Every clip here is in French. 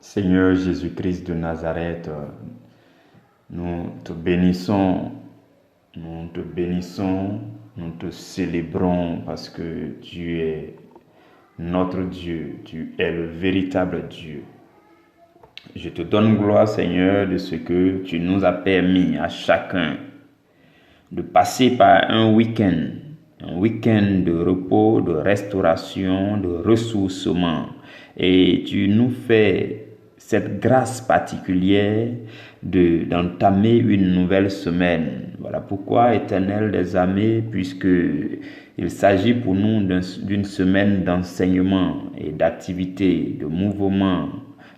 Seigneur Jésus-Christ de Nazareth, nous te bénissons, nous te célébrons parce que tu es notre Dieu, tu es le véritable Dieu. Je te donne gloire, Seigneur, de ce que tu nous as permis à chacun de passer par un week-end de repos, de restauration, de ressourcement. Et tu nous fais cette grâce particulière d'entamer une nouvelle semaine. Voilà pourquoi, Éternel des armées, puisque il s'agit pour nous d'une semaine d'enseignement et d'activité, de mouvement,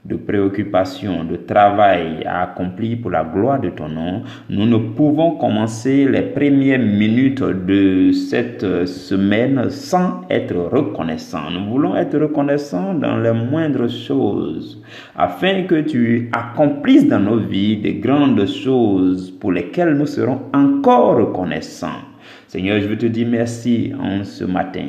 de préoccupation, de travail à accomplir pour la gloire de ton nom, nous ne pouvons commencer les premières minutes de cette semaine sans être reconnaissants. Nous voulons être reconnaissants dans les moindres choses, afin que tu accomplisses dans nos vies de grandes choses pour lesquelles nous serons encore reconnaissants. Seigneur, je veux te dire merci en ce matin.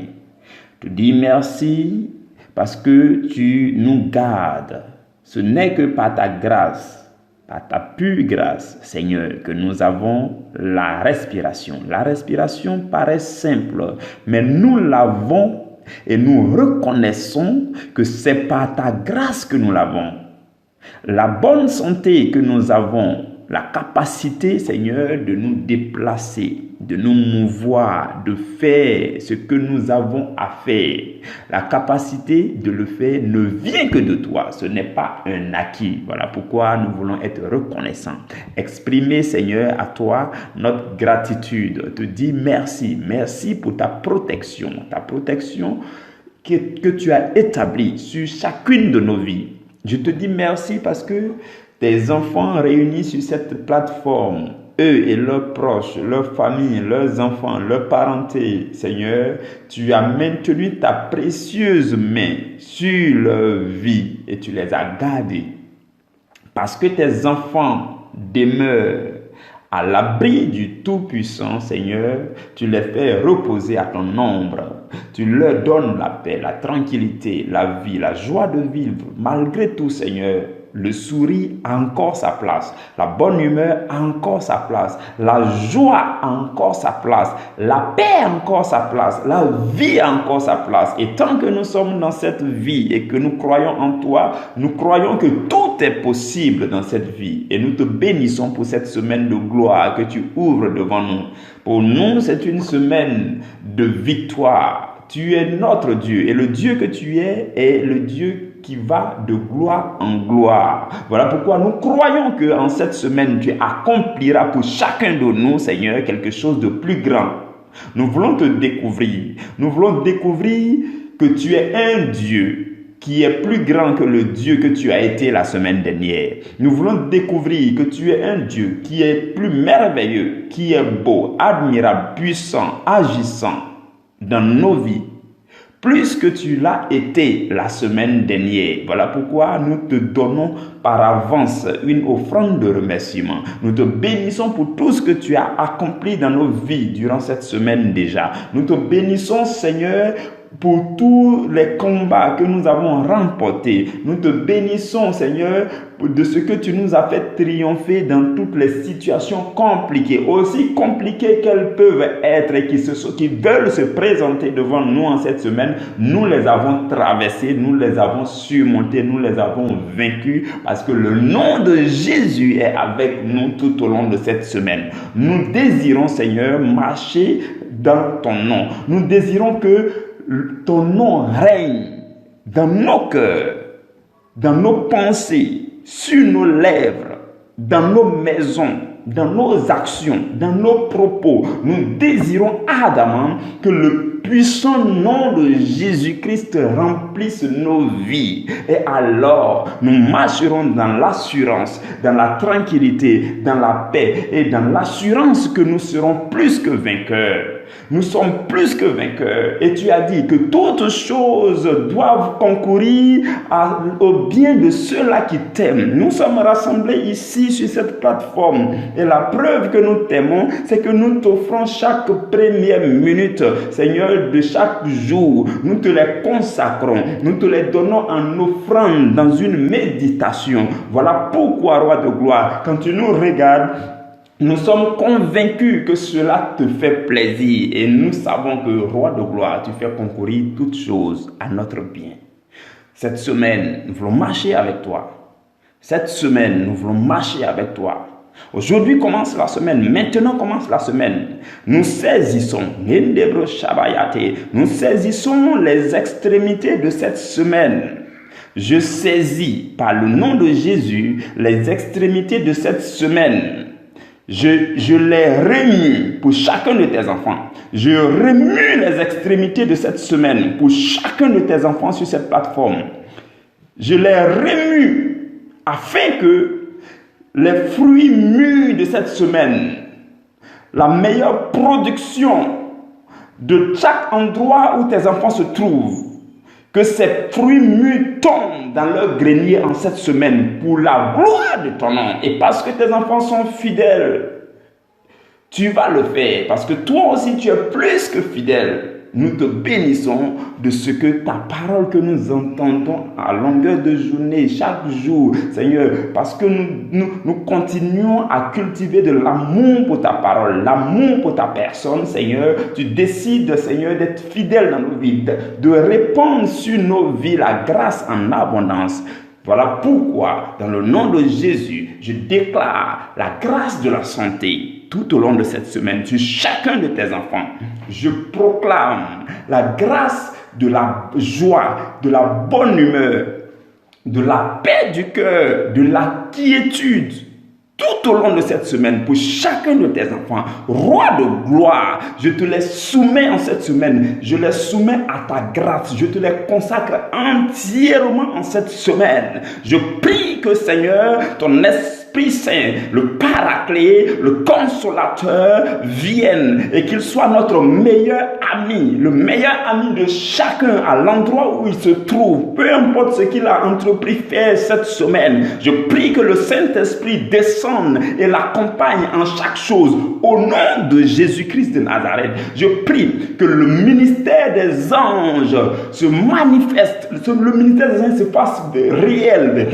Je te dis merci parce que tu nous gardes. Ce n'est que par ta grâce, par ta pure grâce, Seigneur, que nous avons la respiration. La respiration paraît simple, mais nous l'avons et nous reconnaissons que c'est par ta grâce que nous l'avons. La bonne santé que nous avons, la capacité, Seigneur, de nous déplacer, de nous mouvoir, de faire ce que nous avons à faire. La capacité de le faire ne vient que de toi. Ce n'est pas un acquis. Voilà pourquoi nous voulons être reconnaissants. Exprimer, Seigneur, à toi notre gratitude. Te dire merci. Merci pour ta protection. Ta protection que tu as établie sur chacune de nos vies. Je te dis merci parce que tes enfants réunis sur cette plateforme, eux et leurs proches, leurs familles, leurs enfants, leurs parentés, Seigneur, tu as maintenu ta précieuse main sur leur vie et tu les as gardés. Parce que tes enfants demeurent à l'abri du Tout-Puissant, Seigneur, tu les fais reposer à ton ombre. Tu leur donnes la paix, la tranquillité, la vie, la joie de vivre. Malgré tout, Seigneur, le sourire a encore sa place. La bonne humeur a encore sa place. La joie a encore sa place. La paix a encore sa place. La vie a encore sa place. Et tant que nous sommes dans cette vie et que nous croyons en toi, nous croyons que tout est possible dans cette vie. Et nous te bénissons pour cette semaine de gloire que tu ouvres devant nous. Pour nous, c'est une semaine de victoire. Tu es notre Dieu. Et le Dieu que tu es est le Dieu qui va de gloire en gloire. Voilà pourquoi nous croyons qu'en cette semaine, tu accompliras pour chacun de nous, Seigneur, quelque chose de plus grand. Nous voulons te découvrir. Nous voulons découvrir que tu es un Dieu qui est plus grand que le Dieu que tu as été la semaine dernière. Nous voulons découvrir que tu es un Dieu qui est plus merveilleux, qui est beau, admirable, puissant, agissant dans nos vies, plus que tu l'as été la semaine dernière. Voilà pourquoi nous te donnons par avance une offrande de remerciement. Nous te bénissons pour tout ce que tu as accompli dans nos vies durant cette semaine déjà. Nous te bénissons, Seigneur, pour tous les combats que nous avons remportés. Nous te bénissons, Seigneur, de ce que tu nous as fait triompher dans toutes les situations compliquées, aussi compliquées qu'elles peuvent être et qui veulent se présenter devant nous en cette semaine. Nous les avons traversées, nous les avons surmontées, nous les avons vaincues parce que le nom de Jésus est avec nous tout au long de cette semaine. Nous désirons, Seigneur, marcher dans ton nom. Nous désirons que ton nom règne dans nos cœurs, dans nos pensées, sur nos lèvres, dans nos maisons, dans nos actions, dans nos propos. Nous désirons ardemment que le puissant nom de Jésus-Christ remplisse nos vies. Et alors, nous marcherons dans l'assurance, dans la tranquillité, dans la paix et dans l'assurance que nous serons plus que vainqueurs. Nous sommes plus que vainqueurs. Et tu as dit que toutes choses doivent concourir au bien de ceux-là qui t'aiment. Nous sommes rassemblés ici sur cette plateforme. Et la preuve que nous t'aimons, c'est que nous t'offrons chaque première minute, Seigneur, de chaque jour. Nous te les consacrons. Nous te les donnons en offrande dans une méditation. Voilà pourquoi, Roi de gloire, quand tu nous regardes, nous sommes convaincus que cela te fait plaisir et nous savons que, Roi de gloire, tu fais concourir toutes choses à notre bien. Cette semaine, nous voulons marcher avec toi. Cette semaine, nous voulons marcher avec toi. Aujourd'hui commence la semaine, maintenant commence la semaine. Nous saisissons les extrémités de cette semaine. Je saisis par le nom de Jésus les extrémités de cette semaine. Je les remue pour chacun de tes enfants. Je remue les extrémités de cette semaine pour chacun de tes enfants sur cette plateforme. Je les remue afin que les fruits mûrs de cette semaine, la meilleure production de chaque endroit où tes enfants se trouvent, que ces fruits mûrs tombent dans leur grenier en cette semaine pour la gloire de ton nom. Et parce que tes enfants sont fidèles, tu vas le faire. Parce que toi aussi, tu es plus que fidèle. Nous te bénissons de ce que ta parole que nous entendons à longueur de journée, chaque jour, Seigneur, parce que nous continuons à cultiver de l'amour pour ta parole, l'amour pour ta personne, Seigneur. Tu décides, Seigneur, d'être fidèle dans nos vies, de répandre sur nos vies la grâce en abondance. Voilà pourquoi, dans le nom de Jésus, je déclare la grâce de la santé tout au long de cette semaine sur chacun de tes enfants. Je proclame la grâce de la joie, de la bonne humeur, de la paix du cœur, de la quiétude tout au long de cette semaine pour chacun de tes enfants. Roi de gloire, je te les soumets en cette semaine. Je les soumets à ta grâce. Je te les consacre entièrement en cette semaine. Je prie que, Seigneur, ton Esprit Saint, le Paraclet, le Consolateur, vienne et qu'il soit notre meilleur ami, le meilleur ami de chacun à l'endroit où il se trouve. Peu importe ce qu'il a entrepris faire cette semaine, je prie que le Saint-Esprit descende et l'accompagne en chaque chose au nom de Jésus-Christ de Nazareth. Je prie que le ministère des anges se manifeste, le ministère des anges se fasse réel,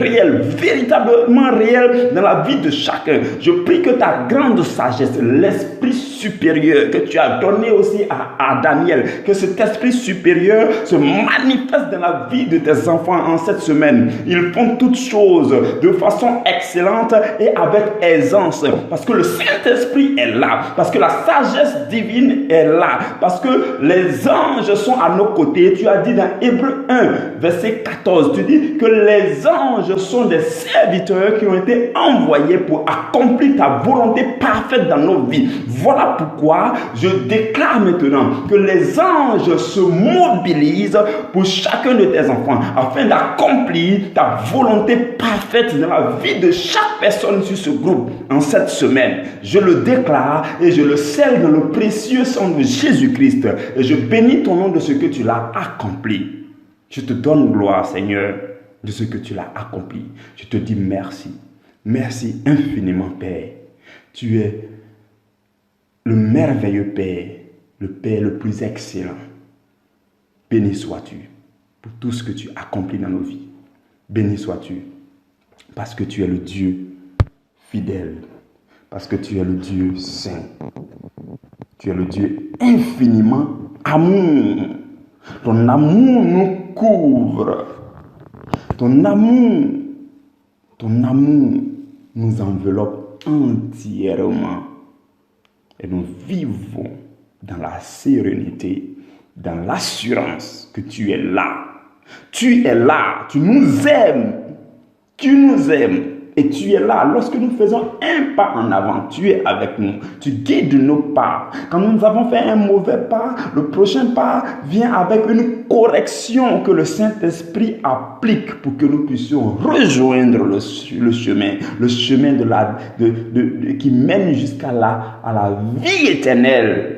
véritablement réel dans la vie de chacun. Je prie que ta grande sagesse, l'esprit supérieur que tu as donné aussi à Daniel, que cet esprit supérieur se manifeste dans la vie de tes enfants en cette semaine. Ils font toutes choses de façon excellente et avec aisance, parce que le Saint-Esprit est là, parce que la sagesse divine est là, parce que les anges sont à nos côtés. Tu as dit dans Hébreux 1, verset 14, tu dis que les anges sont des serviteurs qui ont été envoyés pour accomplir ta volonté parfaite dans nos vies. Voilà pourquoi je déclare maintenant que les anges se mobilisent pour chacun de tes enfants afin d'accomplir ta volonté parfaite dans la vie de chaque personne sur ce groupe en cette semaine. Je le déclare et je le scelle dans le précieux sang de Jésus-Christ et je bénis ton nom de ce que tu l'as accompli. Je te donne gloire, Seigneur, de ce que tu l'as accompli. Je te dis merci. Merci infiniment, Père. Tu es le merveilleux Père, le Père le plus excellent. Béni sois-tu pour tout ce que tu accomplis dans nos vies. Béni sois-tu parce que tu es le Dieu fidèle, parce que tu es le Dieu saint. Tu es le Dieu infiniment amour. Ton amour nous couvre. Ton amour nous enveloppe entièrement. Et nous vivons dans la sérénité, dans l'assurance que tu es là. Tu es là, tu nous aimes. Tu nous aimes. Et tu es là. Lorsque nous faisons un pas en avant, tu es avec nous. Tu guides nos pas. Quand nous avons fait un mauvais pas, le prochain pas vient avec une correction que le Saint-Esprit applique pour que nous puissions rejoindre le chemin qui mène jusqu'à à la vie éternelle.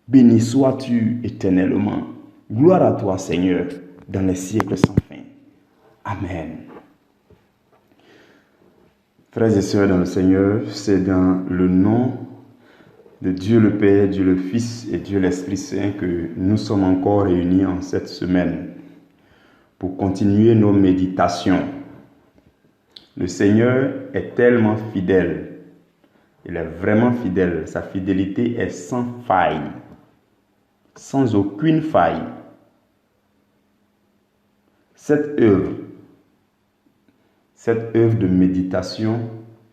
Béni sois-tu éternellement. Gloire à toi, Seigneur, dans les siècles sans fin. Amen. Frères et sœurs dans le Seigneur, c'est dans le nom de Dieu le Père, Dieu le Fils et Dieu l'Esprit Saint que nous sommes encore réunis en cette semaine pour continuer nos méditations. Le Seigneur est tellement fidèle. Il est vraiment fidèle. Sa fidélité est sans faille, sans aucune faille. Cette œuvre de méditation,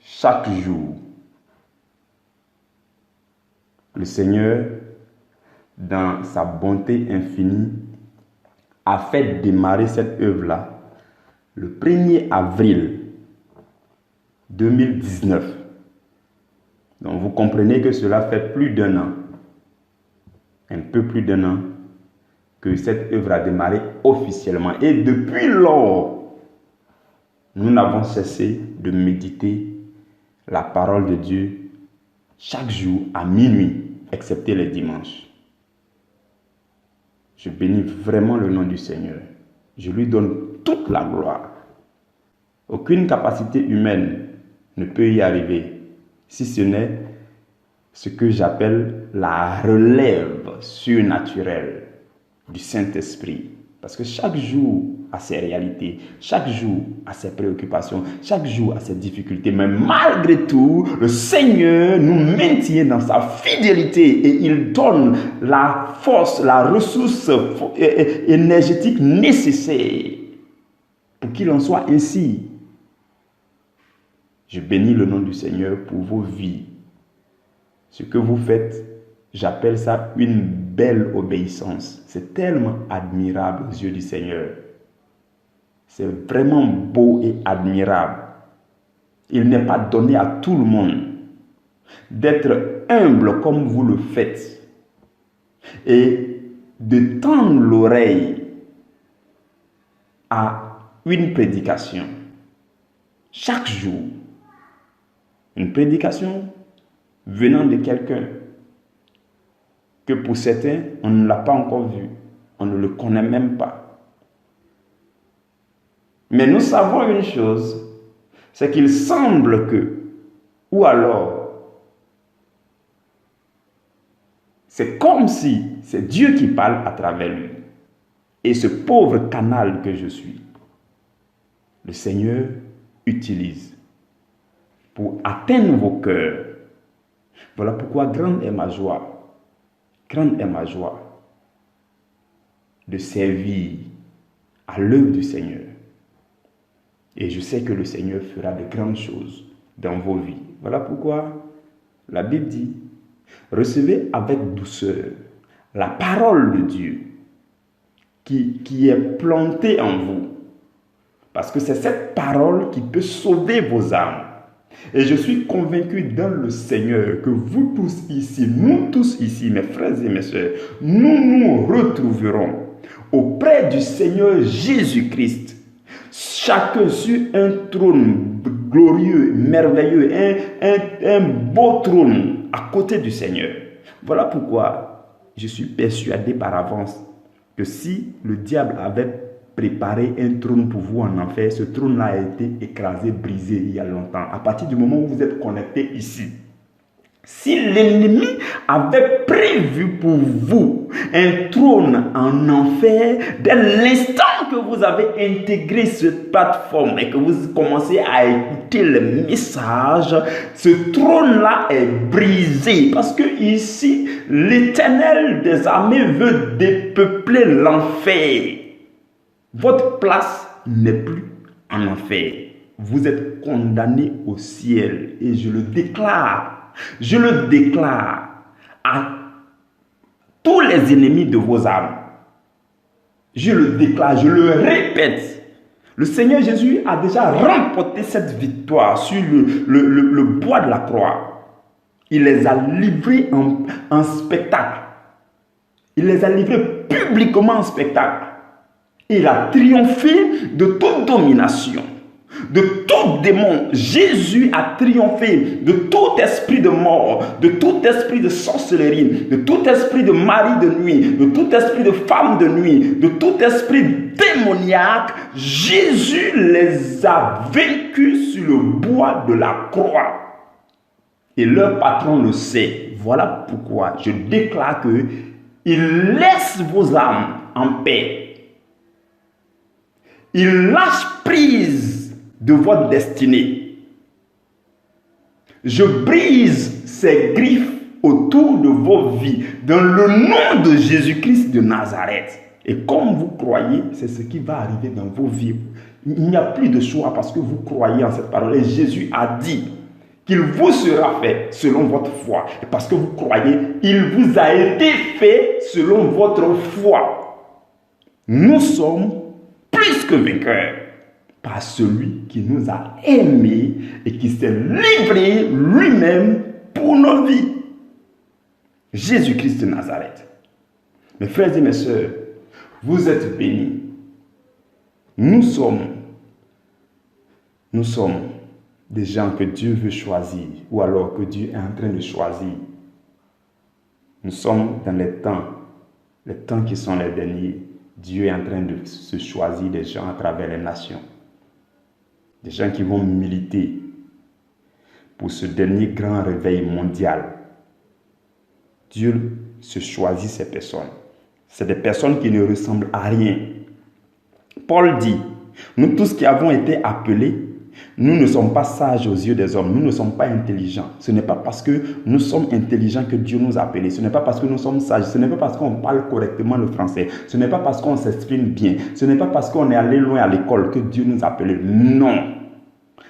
chaque jour, le Seigneur, dans sa bonté infinie, a fait démarrer cette œuvre-là le 1er avril 2019. Donc vous comprenez que cela fait plus d'un an, un peu plus d'un an, que cette œuvre a démarré officiellement. Et depuis lors, nous n'avons cessé de méditer la parole de Dieu chaque jour à minuit, excepté les dimanches. Je bénis vraiment le nom du Seigneur. Je lui donne toute la gloire. Aucune capacité humaine ne peut y arriver, si ce n'est ce que j'appelle la relève surnaturelle du Saint-Esprit. Parce que chaque jour a ses réalités, chaque jour a ses préoccupations, chaque jour a ses difficultés. Mais malgré tout, le Seigneur nous maintient dans sa fidélité et il donne la force, la ressource énergétique nécessaire pour qu'il en soit ainsi. Je bénis le nom du Seigneur pour vos vies. Ce que vous faites, j'appelle ça une belle obéissance. C'est tellement admirable aux yeux du Seigneur. C'est vraiment beau et admirable. Il n'est pas donné à tout le monde d'être humble comme vous le faites et de tendre l'oreille à une prédication chaque jour. Une prédication venant de quelqu'un que pour certains, on ne l'a pas encore vu, on ne le connaît même pas. Mais nous savons une chose, c'est qu'il semble que, ou alors, c'est comme si c'est Dieu qui parle à travers lui. Et ce pauvre canal que je suis, le Seigneur utilise pour atteindre vos cœurs. Voilà pourquoi grande est ma joie de servir à l'œuvre du Seigneur. Et je sais que le Seigneur fera de grandes choses dans vos vies. Voilà pourquoi la Bible dit, recevez avec douceur la parole de Dieu qui est plantée en vous. Parce que c'est cette parole qui peut sauver vos âmes. Et je suis convaincu dans le Seigneur que vous tous ici, nous tous ici, mes frères et mes sœurs, nous nous retrouverons auprès du Seigneur Jésus-Christ, chacun sur un trône glorieux, merveilleux, un beau trône à côté du Seigneur. Voilà pourquoi je suis persuadé par avance que si le diable avait préparer un trône pour vous en enfer, ce trône-là a été écrasé, brisé il y a longtemps. À partir du moment où vous êtes connecté ici, si l'ennemi avait prévu pour vous un trône en enfer, dès l'instant que vous avez intégré cette plateforme et que vous commencez à écouter le message, ce trône-là est brisé. Parce que ici, l'Éternel des armées veut dépeupler l'enfer. Votre place n'est plus en enfer. Vous êtes condamné au ciel. Et je le déclare à tous les ennemis de vos âmes. Je le déclare, je le répète. Le Seigneur Jésus a déjà remporté cette victoire sur le bois de la croix. Il les a livrés en spectacle. Il les a livrés publiquement en spectacle. Il a triomphé de toute domination, de tout démon. Jésus a triomphé de tout esprit de mort, de tout esprit de sorcellerie, de tout esprit de mari de nuit, de tout esprit de femme de nuit, de tout esprit démoniaque. Jésus les a vaincus sur le bois de la croix. Et leur patron le sait. Voilà pourquoi je déclare que il laisse vos âmes en paix. Il lâche prise de votre destinée. Je brise ces griffes autour de vos vies dans le nom de Jésus-Christ de Nazareth. Et comme vous croyez, c'est ce qui va arriver dans vos vies. Il n'y a plus de choix parce que vous croyez en cette parole. Et Jésus a dit qu'il vous sera fait selon votre foi. Et parce que vous croyez, il vous a été fait selon votre foi. Nous sommes plus que vainqueurs par celui qui nous a aimés et qui s'est livré lui-même pour nos vies. Jésus-Christ de Nazareth. Mes frères et mes sœurs, vous êtes bénis. Nous sommes des gens que Dieu veut choisir ou alors que Dieu est en train de choisir. Nous sommes dans les temps qui sont les derniers. Dieu est en train de se choisir des gens à travers les nations. Des gens qui vont militer pour ce dernier grand réveil mondial. Dieu se choisit ces personnes. C'est des personnes qui ne ressemblent à rien. Paul dit, nous tous qui avons été appelés, nous ne sommes pas sages aux yeux des hommes, nous ne sommes pas intelligents. Ce n'est pas parce que nous sommes intelligents que Dieu nous a appelés. Ce n'est pas parce que nous sommes sages, ce n'est pas parce qu'on parle correctement le français, ce n'est pas parce qu'on s'exprime bien, ce n'est pas parce qu'on est allé loin à l'école que Dieu nous a appelés. Non.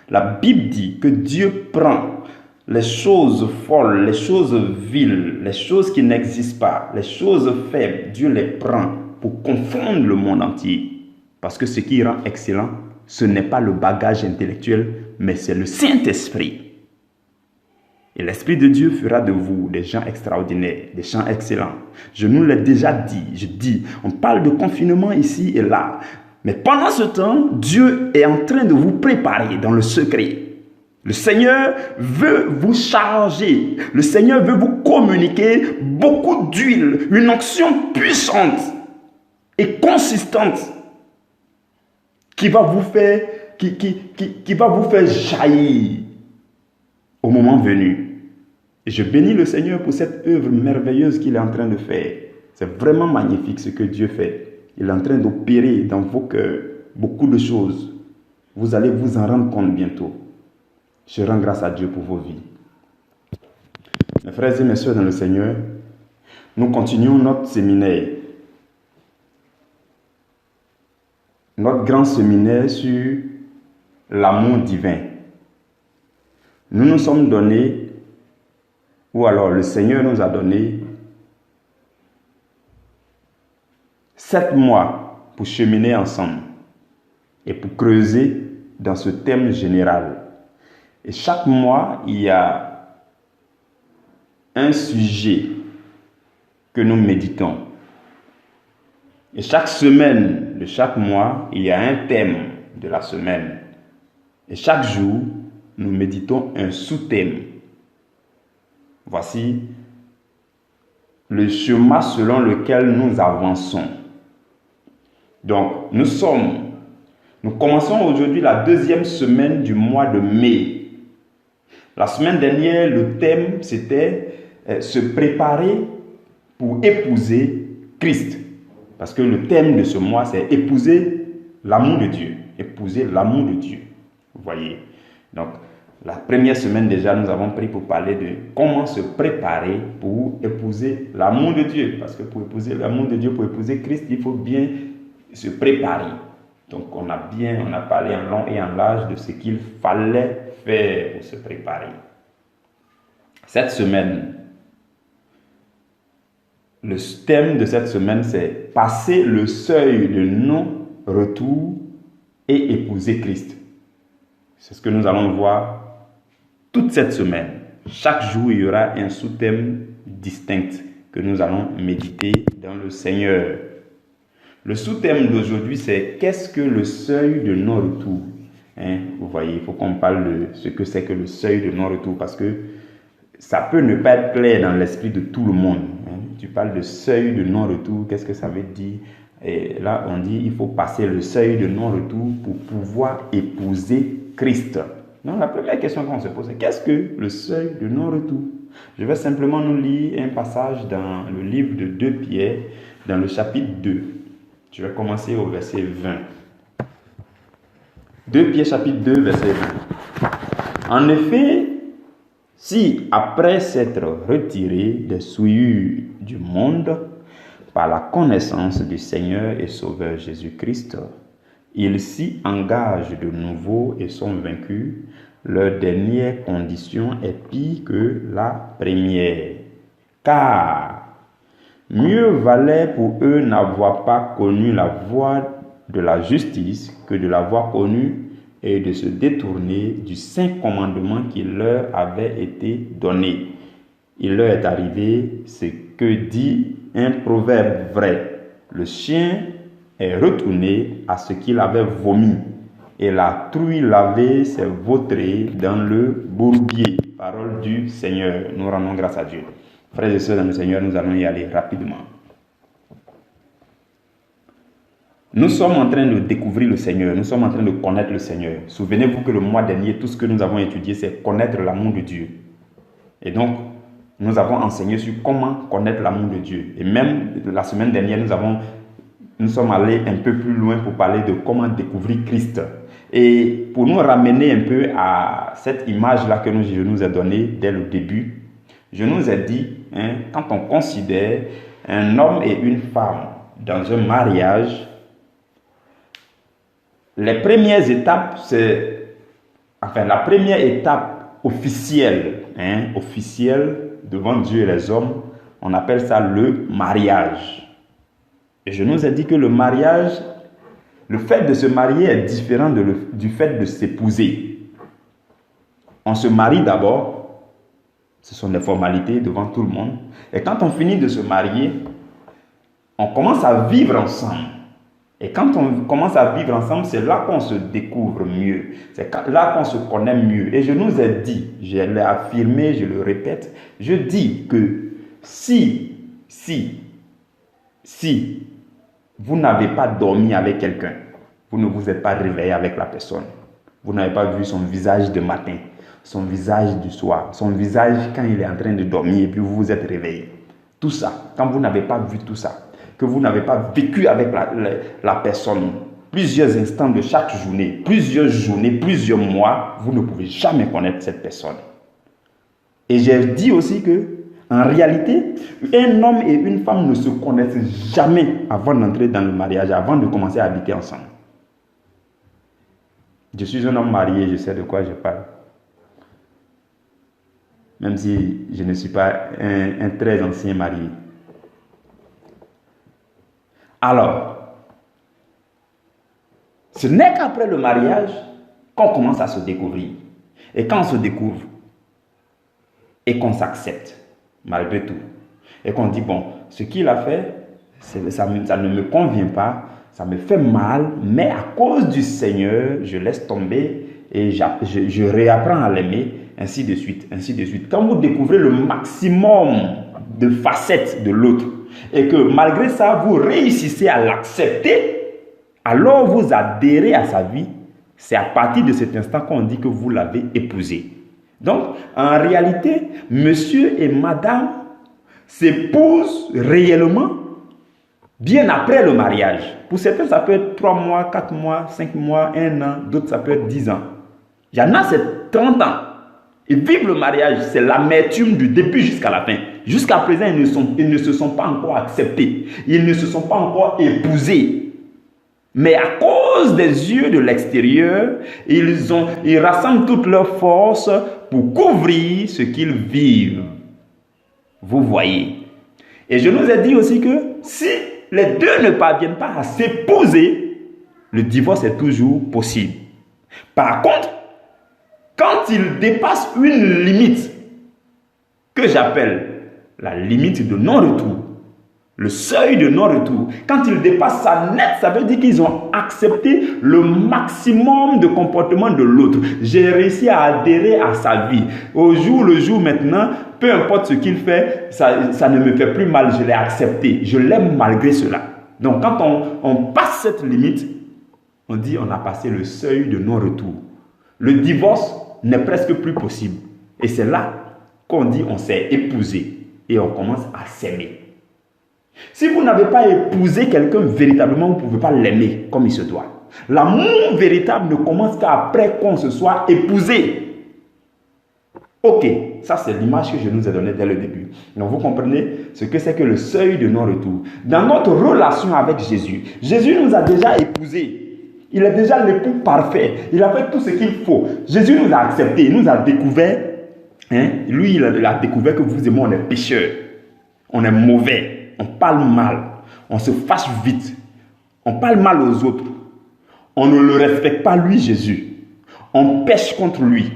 La Bible dit que Dieu prend les choses folles, les choses viles, les choses qui n'existent pas, les choses faibles, Dieu les prend pour confondre le monde entier. Parce que ce qui rend excellent, ce n'est pas le bagage intellectuel, mais c'est le Saint-Esprit. Et l'Esprit de Dieu fera de vous des gens extraordinaires, des gens excellents. Je nous l'ai déjà dit, on parle de confinement ici et là. Mais pendant ce temps, Dieu est en train de vous préparer dans le secret. Le Seigneur veut vous charger. Le Seigneur veut vous communiquer beaucoup d'huile, une onction puissante et consistante qui va vous faire, qui va vous faire jaillir au moment venu. Et je bénis le Seigneur pour cette œuvre merveilleuse qu'il est en train de faire. C'est vraiment magnifique ce que Dieu fait. Il est en train d'opérer dans vos cœurs beaucoup de choses. Vous allez vous en rendre compte bientôt. Je rends grâce à Dieu pour vos vies. Mes frères et mes sœurs dans le Seigneur, nous continuons notre séminaire. Notre grand séminaire sur l'amour divin. Nous nous sommes donnés, ou alors le Seigneur nous a donné 7 mois pour cheminer ensemble et pour creuser dans ce thème général. Et chaque mois, il y a un sujet que nous méditons. Et chaque semaine de chaque mois, il y a un thème de la semaine. Et chaque jour, nous méditons un sous-thème. Voici le chemin selon lequel nous avançons. Donc, nous commençons aujourd'hui la 2e semaine du mois de mai. La semaine dernière, le thème, c'était se préparer pour épouser Christ. Parce que le thème de ce mois, c'est épouser l'amour de Dieu. Épouser l'amour de Dieu. Vous voyez. Donc, la première semaine déjà, nous avons pris pour parler de comment se préparer pour épouser l'amour de Dieu. Parce que pour épouser l'amour de Dieu, pour épouser Christ, il faut bien se préparer. Donc, on a parlé en long et en large de ce qu'il fallait faire pour se préparer. Cette semaine, le thème de cette semaine, c'est passer le seuil de non-retour et épouser Christ. C'est ce que nous allons voir toute cette semaine. Chaque jour, il y aura un sous-thème distinct que nous allons méditer dans le Seigneur. Le sous-thème d'aujourd'hui, c'est qu'est-ce que le seuil de non-retour? Vous voyez, il faut qu'on parle de ce que c'est que le seuil de non-retour parce que ça peut ne pas être clair dans l'esprit de tout le monde. Tu parles de seuil de non-retour, qu'est-ce que ça veut dire? Et là, on dit il faut passer le seuil de non-retour pour pouvoir épouser Christ. Donc, la première question qu'on se pose, c'est qu'est-ce que le seuil de non-retour? Je vais simplement nous lire un passage dans le livre de 2 Pierre, dans le chapitre 2. Je vais commencer au verset 20. 2 Pierre chapitre 2, verset 20. En effet, si après s'être retiré des souillures du monde, par la connaissance du Seigneur et Sauveur Jésus-Christ, ils s'y engagent de nouveau et sont vaincus, leur dernière condition est pire que la première. Car mieux valait pour eux n'avoir pas connu la voie de la justice que de l'avoir connue et de se détourner du saint commandement qui leur avait été donné. Il leur est arrivé ce que dit un proverbe vrai. Le chien est retourné à ce qu'il avait vomi, et la truie lavée s'est vautrée dans le bourbier. Parole du Seigneur. Nous rendons grâce à Dieu. Frères et sœurs dans le Seigneur, nous allons y aller rapidement. Nous sommes en train de découvrir le Seigneur, nous sommes en train de connaître le Seigneur. Souvenez-vous que le mois dernier, tout ce que nous avons étudié, c'est connaître l'amour de Dieu. Et donc, nous avons enseigné sur comment connaître l'amour de Dieu. Et même la semaine dernière, nous sommes allés un peu plus loin pour parler de comment découvrir Christ. Et pour nous ramener un peu à cette image-là que je nous ai donnée dès le début, je nous ai dit, quand on considère un homme et une femme dans un mariage, les premières étapes, la première étape officielle, officielle devant Dieu et les hommes, on appelle ça le mariage. Et je nous ai dit que le mariage, le fait de se marier est différent du fait de s'épouser. On se marie d'abord, ce sont des formalités devant tout le monde. Et quand on finit de se marier, on commence à vivre ensemble. Et quand on commence à vivre ensemble, c'est là qu'on se découvre mieux. C'est là qu'on se connaît mieux. Et je nous ai dit, je l'ai affirmé, je le répète, je dis que si vous n'avez pas dormi avec quelqu'un, vous ne vous êtes pas réveillé avec la personne, vous n'avez pas vu son visage de matin, son visage du soir, son visage quand il est en train de dormir et puis vous vous êtes réveillé. Tout ça, quand vous n'avez pas vu tout ça, que vous n'avez pas vécu avec la personne plusieurs instants de chaque journée, plusieurs mois, vous ne pouvez jamais connaître cette personne. Et j'ai dit aussi que, en réalité, un homme et une femme ne se connaissent jamais avant d'entrer dans le mariage, avant de commencer à habiter ensemble. Je suis un homme marié, je sais de quoi je parle. Même si je ne suis pas un très ancien marié. Alors, ce n'est qu'après le mariage qu'on commence à se découvrir. Et quand on se découvre et qu'on s'accepte, malgré tout, et qu'on dit, bon, ce qu'il a fait, ça ne me convient pas, ça me fait mal, mais à cause du Seigneur, je laisse tomber et je réapprends à l'aimer, ainsi de suite, ainsi de suite. Quand vous découvrez le maximum de facettes de l'autre, et que malgré ça, vous réussissez à l'accepter, alors vous adhérez à sa vie. C'est à partir de cet instant qu'on dit que vous l'avez épousé. Donc, en réalité, monsieur et madame s'épousent réellement bien après le mariage. Pour certains, ça peut être 3 mois, 4 mois, 5 mois, 1 an. D'autres, ça peut être 10 ans. Il y en a, c'est 30 ans. Ils vivent le mariage, c'est l'amertume du début jusqu'à la fin. Jusqu'à présent, ils ne se sont pas encore acceptés. Ils ne se sont pas encore épousés. Mais à cause des yeux de l'extérieur, ils rassemblent toutes leurs forces pour couvrir ce qu'ils vivent. Vous voyez. Et je nous ai dit aussi que si les deux ne parviennent pas à s'épouser, le divorce est toujours possible. Par contre, quand ils dépassent une limite que j'appelle la limite de non-retour, Le seuil de non-retour, quand ils dépassent ça net, ça veut dire qu'ils ont accepté le maximum de comportement de l'autre. J'ai réussi à adhérer à sa vie. Au jour le jour maintenant, peu importe ce qu'il fait, ça ne me fait plus mal, je l'ai accepté. Je l'aime malgré cela. Donc quand on passe cette limite, on dit on a passé le seuil de non-retour. Le divorce n'est presque plus possible. Et c'est là qu'on dit on s'est épousé et on commence à s'aimer. Si vous n'avez pas épousé quelqu'un véritablement, vous ne pouvez pas l'aimer comme il se doit. L'amour véritable ne commence qu'après qu'on se soit épousé. Ok, ça c'est l'image que je nous ai donnée dès le début. Donc vous comprenez ce que c'est que le seuil de non-retour. Dans notre relation avec Jésus, Jésus nous a déjà épousés. Il est déjà l'époux parfait. Il a fait tout ce qu'il faut. Jésus nous a acceptés. Il nous a découvert. Lui, il a découvert que vous et moi, on est pécheurs. On est mauvais. On parle mal, on se fâche vite, on parle mal aux autres, on ne le respecte pas lui Jésus, on pêche contre lui.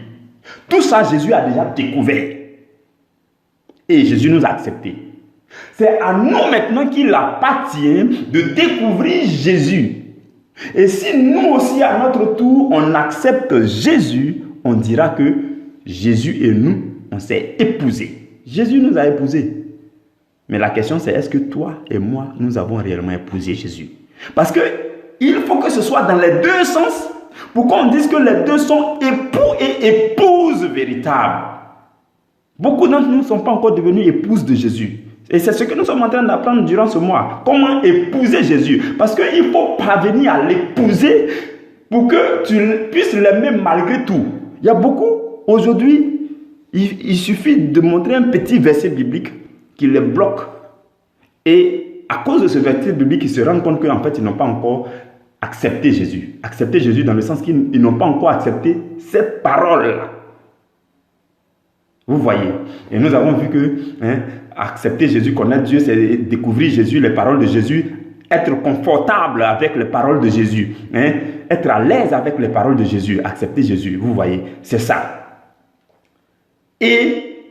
Tout ça Jésus a déjà découvert et Jésus nous a acceptés. C'est à nous maintenant qu'il appartient de découvrir Jésus. Et si nous aussi à notre tour on accepte Jésus, on dira que Jésus et nous, on s'est épousés. Jésus nous a épousés. Mais la question c'est, est-ce que toi et moi, nous avons réellement épousé Jésus? Parce qu'il faut que ce soit dans les deux sens pour qu'on dise que les deux sont époux et épouses véritables. Beaucoup d'entre nous ne sont pas encore devenus épouses de Jésus. Et c'est ce que nous sommes en train d'apprendre durant ce mois. Comment épouser Jésus? Parce qu'il faut parvenir à l'épouser pour que tu puisses l'aimer malgré tout. Il y a beaucoup, aujourd'hui, il suffit de montrer un petit verset biblique qui les bloque. Et à cause de ce verset biblique, ils se rendent compte qu'en fait, ils n'ont pas encore accepté Jésus. Accepté Jésus dans le sens qu'ils n'ont pas encore accepté cette parole-là. Vous voyez. Et nous avons vu que accepter Jésus, connaître Dieu, c'est découvrir Jésus, les paroles de Jésus, être confortable avec les paroles de Jésus, être à l'aise avec les paroles de Jésus, accepter Jésus. Vous voyez, c'est ça. Et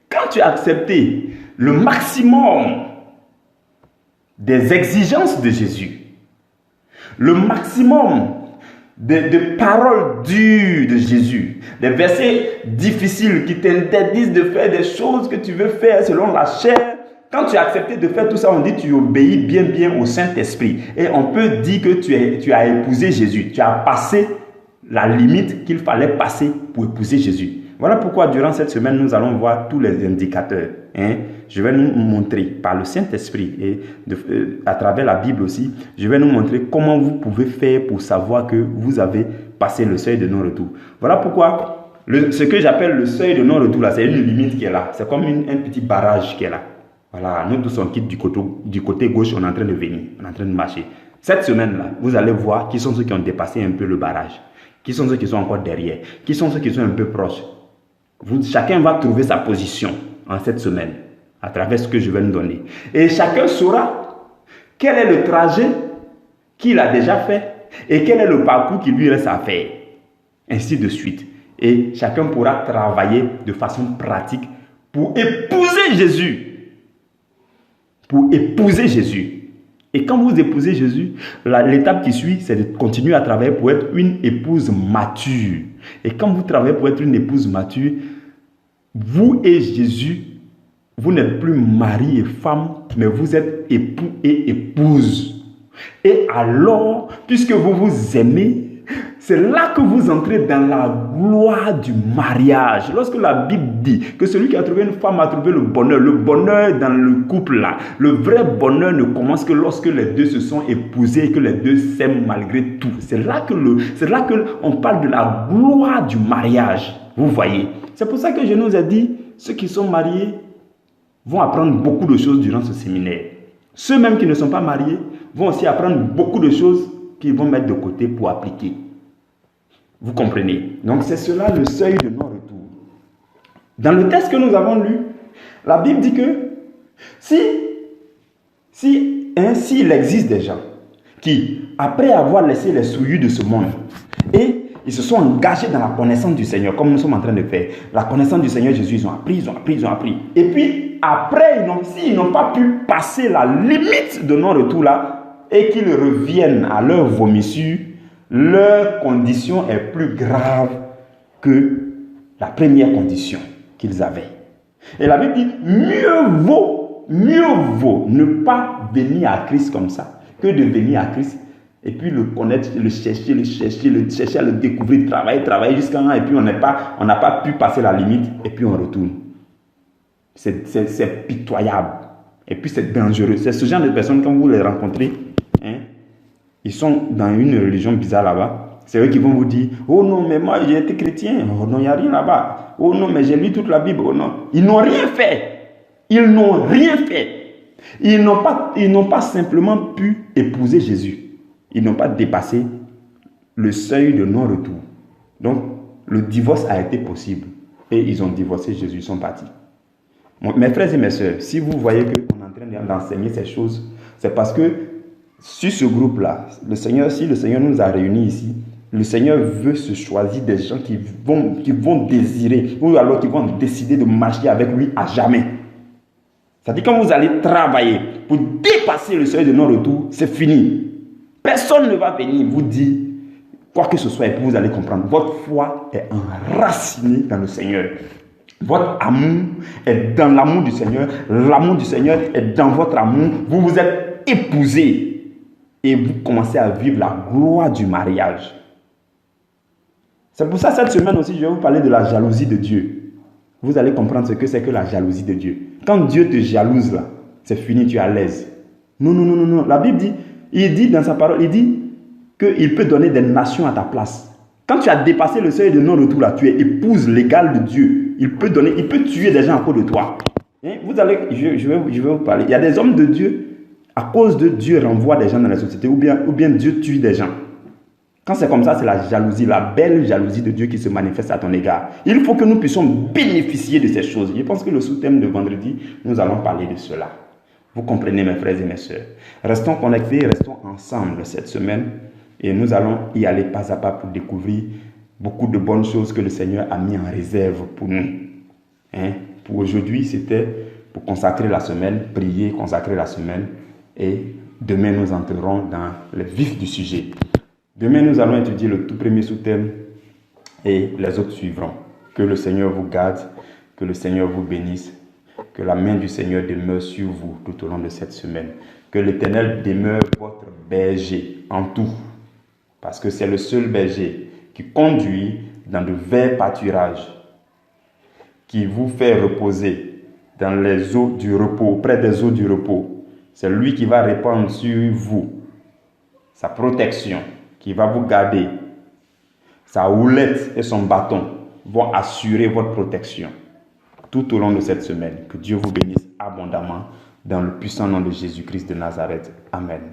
quand tu as accepté le maximum des exigences de Jésus, le maximum de paroles dures de Jésus, des versets difficiles qui t'interdisent de faire des choses que tu veux faire selon la chair. Quand tu as accepté de faire tout ça, on dit que tu obéis bien au Saint-Esprit. Et on peut dire que tu as épousé Jésus. Tu as passé la limite qu'il fallait passer pour épouser Jésus. Voilà pourquoi durant cette semaine, nous allons voir tous les indicateurs. Je vais nous montrer par le Saint-Esprit et à travers la Bible aussi, je vais nous montrer comment vous pouvez faire pour savoir que vous avez passé le seuil de non-retour. Voilà pourquoi ce que j'appelle le seuil de non-retour, là, c'est une limite qui est là. C'est comme un petit barrage qui est là. Voilà, nous tous on quitte du côté gauche, on est en train de venir, on est en train de marcher. Cette semaine-là, vous allez voir qui sont ceux qui ont dépassé un peu le barrage, qui sont ceux qui sont encore derrière, qui sont ceux qui sont un peu proches. Chacun va trouver sa position en cette semaine à travers ce que je vais nous donner. Et chacun saura quel est le trajet qu'il a déjà fait et quel est le parcours qui lui reste à faire. Ainsi de suite. Et chacun pourra travailler de façon pratique pour épouser Jésus. Pour épouser Jésus. Et quand vous épousez Jésus, l'étape qui suit, c'est de continuer à travailler pour être une épouse mature. Et quand vous travaillez pour être une épouse mature, vous et Jésus, vous n'êtes plus mari et femme, mais vous êtes époux et épouse. Et alors, puisque vous vous aimez, c'est là que vous entrez dans la gloire du mariage. Lorsque la Bible dit que celui qui a trouvé une femme a trouvé le bonheur dans le couple là, le vrai bonheur ne commence que lorsque les deux se sont épousés et que les deux s'aiment malgré tout. C'est là que on parle de la gloire du mariage. Vous voyez. C'est pour ça que je nous ai dit, ceux qui sont mariés vont apprendre beaucoup de choses durant ce séminaire. Ceux même qui ne sont pas mariés vont aussi apprendre beaucoup de choses qu'ils vont mettre de côté pour appliquer. Vous comprenez? Donc c'est cela le seuil de non-retour. Dans le texte que nous avons lu, la Bible dit que s'il existe des gens qui, après avoir laissé les souillures de ce monde, et ils se sont engagés dans la connaissance du Seigneur, comme nous sommes en train de faire, la connaissance du Seigneur Jésus, ils ont appris. Et puis, après, s'ils n'ont pas pu passer la limite de non-retour là, et qu'ils reviennent à leur vomissure, leur condition est plus grave que la première condition qu'ils avaient. Et la Bible dit, mieux vaut ne pas venir à Christ comme ça, que de venir à Christ et puis le connaître, le chercher à le découvrir, travailler jusqu'à un an, et puis on n'a pas pu passer la limite, et puis on retourne. C'est pitoyable. Et puis c'est dangereux. C'est ce genre de personnes, quand vous les rencontrez, ils sont dans une religion bizarre là-bas. C'est eux qui vont vous dire, oh non, mais moi j'ai été chrétien. Oh non, il n'y a rien là-bas. Oh non, mais j'ai lu toute la Bible. Oh non. Ils n'ont rien fait. Ils n'ont rien fait. Ils n'ont pas simplement pu épouser Jésus. Ils n'ont pas dépassé le seuil de non-retour. Donc, le divorce a été possible. Et ils ont divorcé Jésus, ils sont partis. Mes frères et mes sœurs, si vous voyez qu'on est en train d'enseigner ces choses, c'est parce que sur ce groupe-là, si le Seigneur nous a réunis ici, le Seigneur veut se choisir des gens qui vont désirer, ou alors qui vont décider de marcher avec lui à jamais. C'est-à-dire quand vous allez travailler pour dépasser le seuil de non-retour, c'est fini. Personne ne va venir vous dire quoi que ce soit et puis vous allez comprendre. Votre foi est enracinée dans le Seigneur. Votre amour est dans l'amour du Seigneur. L'amour du Seigneur est dans votre amour. Vous vous êtes épousés et vous commencez à vivre la gloire du mariage. C'est pour ça, cette semaine aussi, je vais vous parler de la jalousie de Dieu. Vous allez comprendre ce que c'est que la jalousie de Dieu. Quand Dieu te jalouse, là, c'est fini, tu es à l'aise. Non. La Bible dit, il dit dans sa parole, il dit qu'il peut donner des nations à ta place. Quand tu as dépassé le seuil de non-retour, là, tu es épouse légale de Dieu. Il peut tuer des gens à cause de toi. Je vais vous parler. Il y a des hommes de Dieu, à cause de Dieu, renvoie des gens dans la société, ou bien Dieu tue des gens. Quand c'est comme ça, c'est la jalousie, la belle jalousie de Dieu qui se manifeste à ton égard. Il faut que nous puissions bénéficier de ces choses. Je pense que le sous-thème de vendredi, nous allons parler de cela. Vous comprenez, mes frères et mes sœurs. Restons connectés, restons ensemble cette semaine et nous allons y aller pas à pas pour découvrir beaucoup de bonnes choses que le Seigneur a mis en réserve pour nous. Pour aujourd'hui, c'était pour consacrer la semaine, prier, consacrer la semaine et demain, nous entrerons dans le vif du sujet. Demain, nous allons étudier le tout premier sous-thème et les autres suivront. Que le Seigneur vous garde, que le Seigneur vous bénisse. Que la main du Seigneur demeure sur vous tout au long de cette semaine. Que l'Éternel demeure votre berger en tout. Parce que c'est le seul berger qui conduit dans de verts pâturages, qui vous fait reposer dans les eaux du repos, près des eaux du repos. C'est lui qui va répandre sur vous sa protection, qui va vous garder. Sa houlette et son bâton vont assurer votre protection tout au long de cette semaine. Que Dieu vous bénisse abondamment dans le puissant nom de Jésus-Christ de Nazareth. Amen.